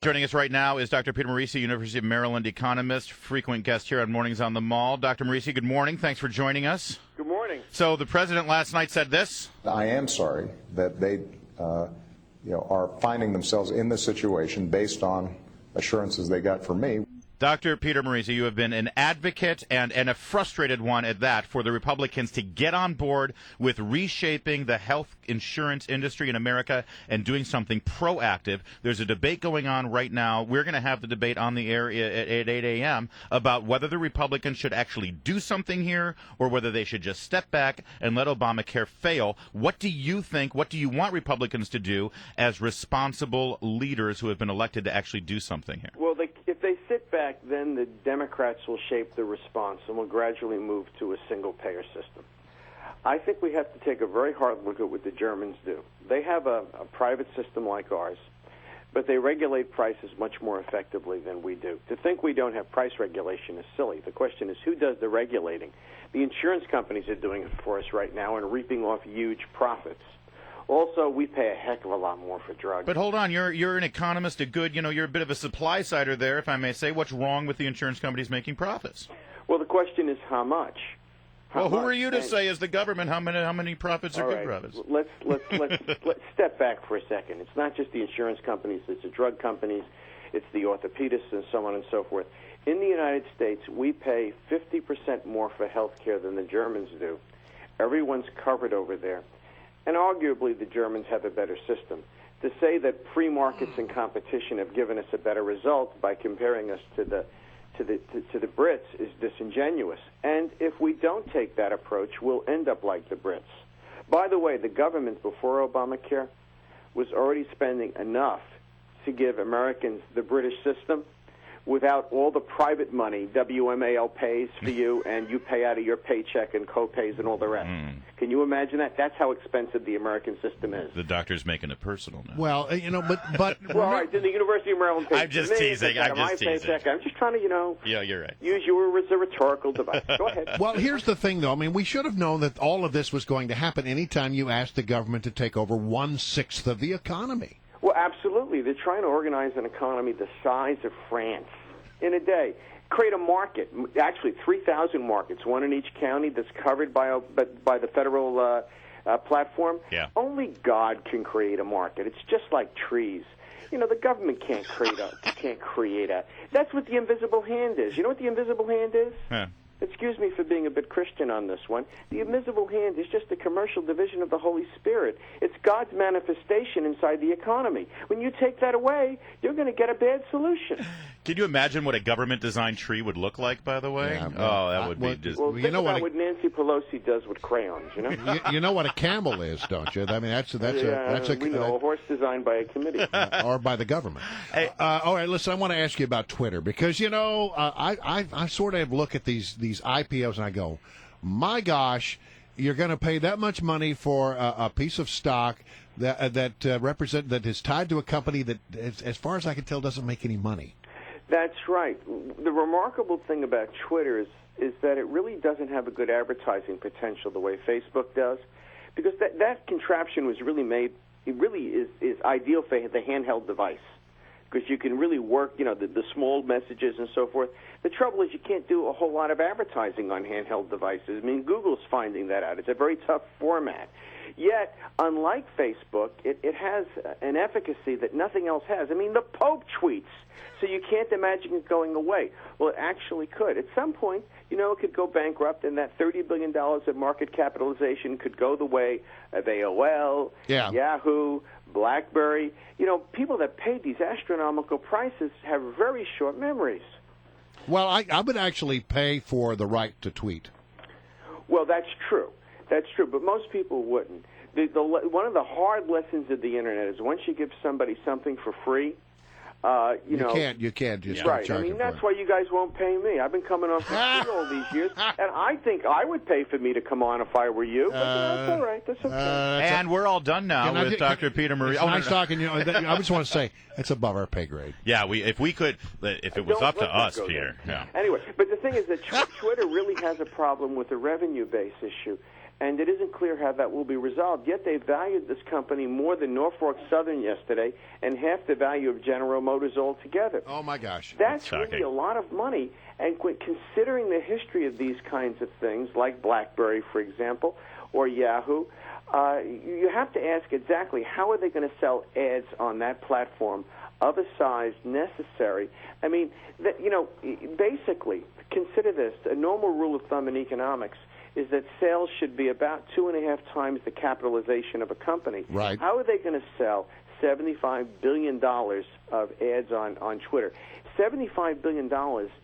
Joining us right now is Dr. Peter Morici, University of Maryland economist, frequent guest here on Mornings on the Mall. Dr. Morici, good morning. Thanks for joining us. Good morning. So the president last night said this. I am sorry that they are finding themselves in this situation based on assurances they got from me. Dr. Peter Morici, you have been an advocate and a frustrated one at that for the Republicans to get on board with reshaping the health insurance industry in America and doing something proactive. There's a debate going on right now. We're going to have the debate on the air at 8 a.m. about whether the Republicans should actually do something here or whether they should just step back and let Obamacare fail. What do you think? What do you want Republicans to do as responsible leaders who have been elected to actually do something here? Well, if they sit back, then the Democrats will shape the response and will gradually move to a single-payer system. I think we have to take a very hard look at what the Germans do. They have a private system like ours, but they regulate prices much more effectively than we do. To think we don't have price regulation is silly. The question is, who does the regulating? The insurance companies are doing it for us right now and reaping off huge profits. Also, we pay a heck of a lot more for drugs. But hold on, you're an economist, you're a bit of a supply sider there, if I may say. What's wrong with the insurance companies making profits? Well, the question is how much. Who are you to say as the government how many profits are good profits? Let's step back for a second. It's not just the insurance companies, it's the drug companies, it's the orthopedists and so on and so forth. In the United States, we pay 50% more for health care than the Germans do. Everyone's covered over there. And arguably, the Germans have a better system. To say that free markets and competition have given us a better result by comparing us to the Brits is disingenuous. And if we don't take that approach, we'll end up like the Brits. By the way, the government before Obamacare was already spending enough to give Americans the British system without all the private money WMAL pays for you, and you pay out of your paycheck and co-pays and all the rest. Can you imagine that? That's how expensive the American system is. The doctor's making it personal now. Well, but well, all right, then the University of Maryland pays I'm just teasing. I'm just trying to, Yeah, you're right. use you as a rhetorical device. Go ahead. Well, here's the thing, though. I mean, we should have known that all of this was going to happen anytime you asked the government to take over 1/6 of the economy. Well, absolutely. They're trying to organize an economy the size of France in a day. Create a market, actually 3,000 markets, one in each county that's covered by the federal platform. Yeah. Only God can create a market. It's just like trees. The government can't create a. That's what the invisible hand is. You know what the invisible hand is? Huh. Excuse me for being a bit Christian on this one. The invisible hand is just a commercial division of the Holy Spirit. It's God's manifestation inside the economy. When you take that away, you're going to get a bad solution. Can you imagine what a government-designed tree would look like, by the way? Yeah, that would be just... Well, think about what Nancy Pelosi does with crayons, You know what a camel is, don't you? I mean, we know, a horse designed by a committee. Or by the government. Hey. All right, listen, I want to ask you about Twitter, because, I sort of look at these IPOs and I go, my gosh, you're going to pay that much money for a piece of stock that is tied to a company that, as far as I can tell, doesn't make any money. That's right. The remarkable thing about Twitter is that it really doesn't have a good advertising potential the way Facebook does, because that contraption was really made. It really is ideal for the handheld device, because you can really work, the small messages and so forth. The trouble is you can't do a whole lot of advertising on handheld devices. I mean, Google's finding that out. It's a very tough format. Yet, unlike Facebook, it has an efficacy that nothing else has. I mean, the Pope tweets, so you can't imagine it going away. Well, it actually could. At some point, it could go bankrupt, and that $30 billion of market capitalization could go the way of AOL, Yahoo, BlackBerry. People that paid these astronomical prices have very short memories. Well, I would actually pay for the right to tweet. Well, that's true. That's true, but most people wouldn't. One of the hard lessons of the Internet is once you give somebody something for free, you can't just start right. charging That's for it. why you guys won't pay me. I've been coming on for free all these years, and I think I would pay for me to come on if I were you. But that's all right. That's okay. And we're all done now with Dr. Peter Morici. It's nice talking. I just want to say it's above our pay grade. Yeah, if it was up to us, Peter. Yeah. Anyway, but the thing is that Twitter really has a problem with the revenue-based issue. and it isn't clear how that will be resolved. Yet they valued this company more than Norfolk Southern yesterday and half the value of General Motors altogether. Oh, my gosh. That's really a lot of money. And considering the history of these kinds of things, like BlackBerry, for example, or Yahoo, you have to ask exactly how are they going to sell ads on that platform of a size necessary. I mean, basically, consider this. A normal rule of thumb in economics is that sales should be about 2.5 times the capitalization of a company. Right. How are they going to sell $75 billion of ads on Twitter? $75 billion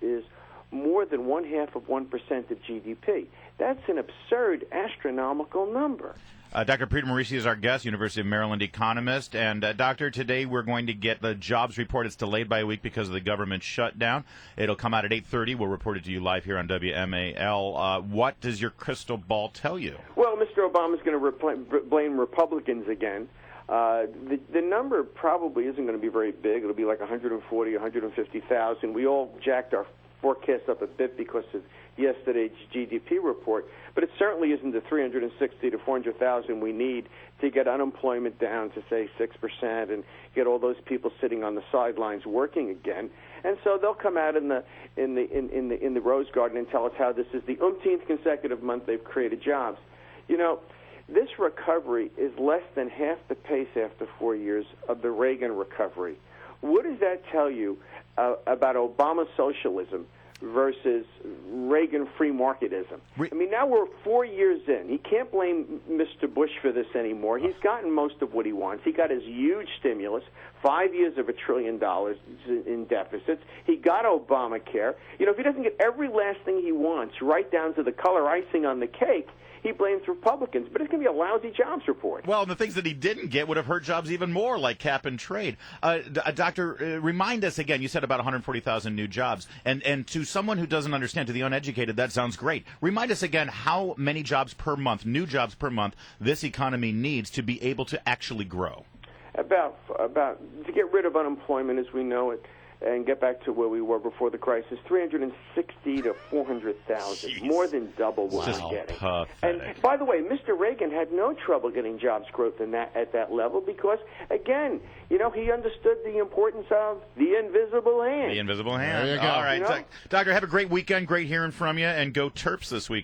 is more than 0.5% of GDP. That's an absurd, astronomical number. Dr. Peter Morici is our guest, University of Maryland economist. And, Doctor, today we're going to get the jobs report. It's delayed by a week because of the government shutdown. It'll come out at 8:30. We'll report it to you live here on WMAL. What does your crystal ball tell you? Well, Mr. Obama's going to blame Republicans again. The number probably isn't going to be very big. It'll be like 140, 150,000. We all jacked our forecast up a bit because of yesterday's GDP report, but it certainly isn't the 360 to 400,000 we need to get unemployment down to say 6% and get all those people sitting on the sidelines working again. And so they'll come out in the Rose Garden and tell us how this is the umpteenth consecutive month they've created jobs. You know, this recovery is less than half the pace after 4 years of the Reagan recovery. What does that tell you about Obama socialism versus Reagan free marketism? I mean, now we're 4 years in. He can't blame Mr. Bush for this anymore. He's gotten most of what he wants. He got his huge stimulus, 5 years of $1 trillion in deficits. He got Obamacare. You know, if he doesn't get every last thing he wants, right down to the color icing on the cake, he blames Republicans, but it's going to be a lousy jobs report. Well, and the things that he didn't get would have hurt jobs even more, like cap and trade. Doctor, remind us again, you said about 140,000 new jobs. And to someone who doesn't understand, to the uneducated, that sounds great. Remind us again how many jobs per month, new jobs per month, this economy needs to be able to actually grow. About to get rid of unemployment as we know it, and get back to where we were before the crisis, 360 to 400,000, more than double what we're getting. Pathetic. And by the way, Mr. Reagan had no trouble getting jobs growth at that level because, again, you know, he understood the importance of the invisible hand. The invisible hand. There you go. All right. You know? Doctor, have a great weekend. Great hearing from you, and go Terps this week.